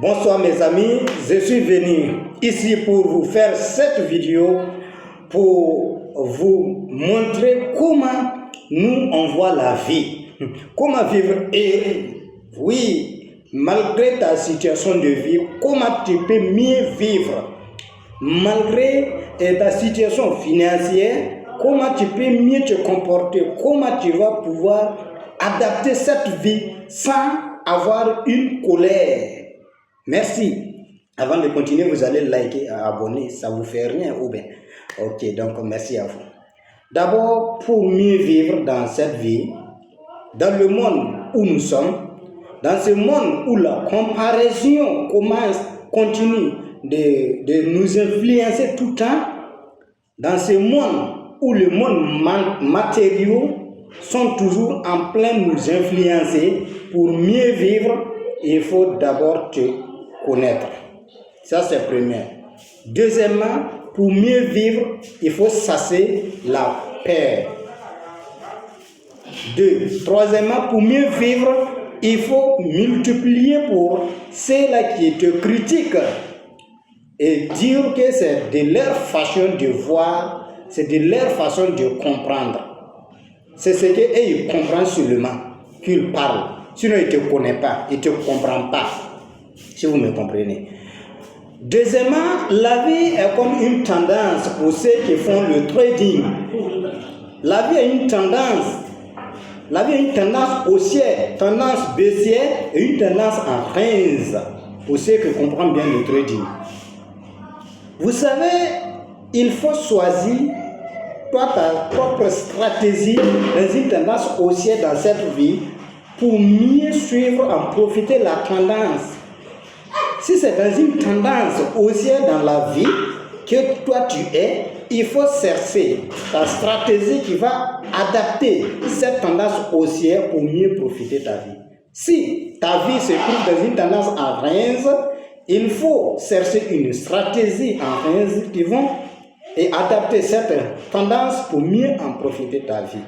Bonsoir mes amis, je suis venu ici pour vous faire cette vidéo pour vous montrer comment nous on voit la vie, comment vivre et oui, malgré ta situation de vie, comment tu peux mieux vivre, malgré ta situation financière, comment tu peux mieux te comporter, comment tu vas pouvoir adapter cette vie sans avoir une colère. Merci. Avant de continuer, vous allez liker et abonner. Ça vous fait rien ou bien? Ok, donc merci à vous. D'abord, pour mieux vivre dans cette vie, dans le monde où nous sommes, dans ce monde où la comparaison continue de nous influencer tout le temps, dans ce monde où le monde matériaux sont toujours en plein de nous influencer, pour mieux vivre, il faut d'abord te connaître. Ça, c'est premier. Deuxièmement, pour mieux vivre, il faut chasser la peur. Troisièmement, pour mieux vivre, il faut multiplier pour ceux-là qui te critiquent et dire que c'est de leur façon de voir, c'est de leur façon de comprendre. C'est ce qu'ils comprennent seulement, qu'ils parlent. Sinon, ils ne te connaissent pas, ils ne te comprennent pas. Si vous me comprenez. Deuxièmement, la vie est comme une tendance pour ceux qui font le trading. La vie a une tendance. La vie a une tendance haussière, tendance baissière et une tendance en rince pour ceux qui comprennent bien le trading. Vous savez, il faut choisir toi ta propre stratégie dans une tendance haussière dans cette vie pour mieux suivre, en profiter la tendance. Si c'est dans une tendance haussière dans la vie que toi tu es, il faut chercher ta stratégie qui va adapter cette tendance haussière pour mieux profiter de ta vie. Si ta vie se trouve dans une tendance en rince, il faut chercher une stratégie en rince qui va adapter cette tendance pour mieux en profiter de ta vie.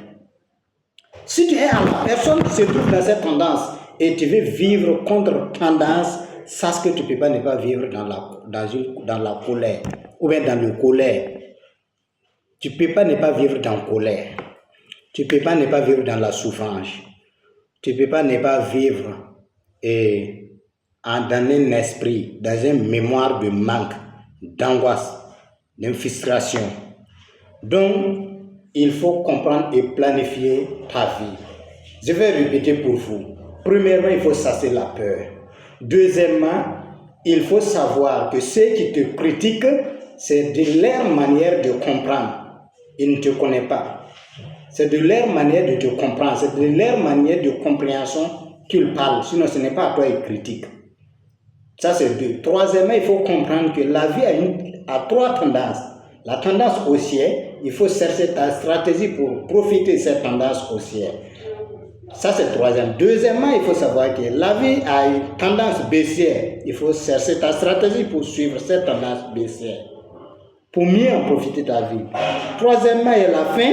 Si tu es la personne qui se trouve dans cette tendance et tu veux vivre contre tendance, sache que tu ne peux pas ne pas vivre dans la colère ou bien dans le colère. Tu ne peux pas ne pas vivre dans la colère. Tu ne peux pas ne pas vivre dans la souffrance. Tu ne peux pas ne pas vivre dans un esprit, dans une mémoire de manque, d'angoisse, de frustration. Donc, il faut comprendre et planifier ta vie. Je vais répéter pour vous. Premièrement, il faut chasser la peur. Deuxièmement, il faut savoir que ceux qui te critiquent, c'est de leur manière de comprendre. Ils ne te connaissent pas. C'est de leur manière de te comprendre. C'est de leur manière de compréhension qu'ils parlent. Sinon, ce n'est pas à toi qu'ils critiquent. Ça, c'est deux. Troisièmement, il faut comprendre que la vie a trois tendances. La tendance haussière, il faut chercher ta stratégie pour profiter de cette tendance haussière. Ça, c'est le troisième. Deuxièmement, il faut savoir que la vie a une tendance baissière. Il faut chercher ta stratégie pour suivre cette tendance baissière, pour mieux en profiter de ta vie. Troisièmement, et à la fin,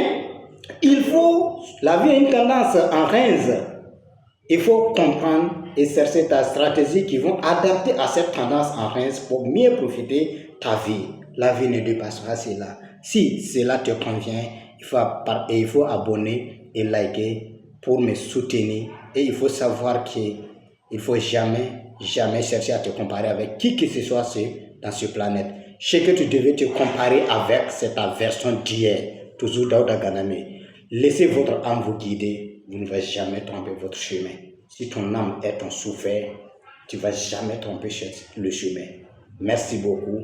la vie a une tendance en rince. Il faut comprendre et chercher ta stratégie qui vont adapter à cette tendance en rince pour mieux profiter de ta vie. La vie ne dépassera cela. Si cela te convient, il faut abonner et liker pour me soutenir. Et il faut savoir qu'il ne faut jamais chercher à te comparer avec qui que ce soit dans cette planète. Ce que tu devais te comparer avec, c'est ta version d'hier. Toujours Daouda Ganame. Laissez votre âme vous guider. Vous ne allez jamais tromper votre chemin. Si ton âme est ton souffert, tu ne vas jamais tromper le chemin. Merci beaucoup.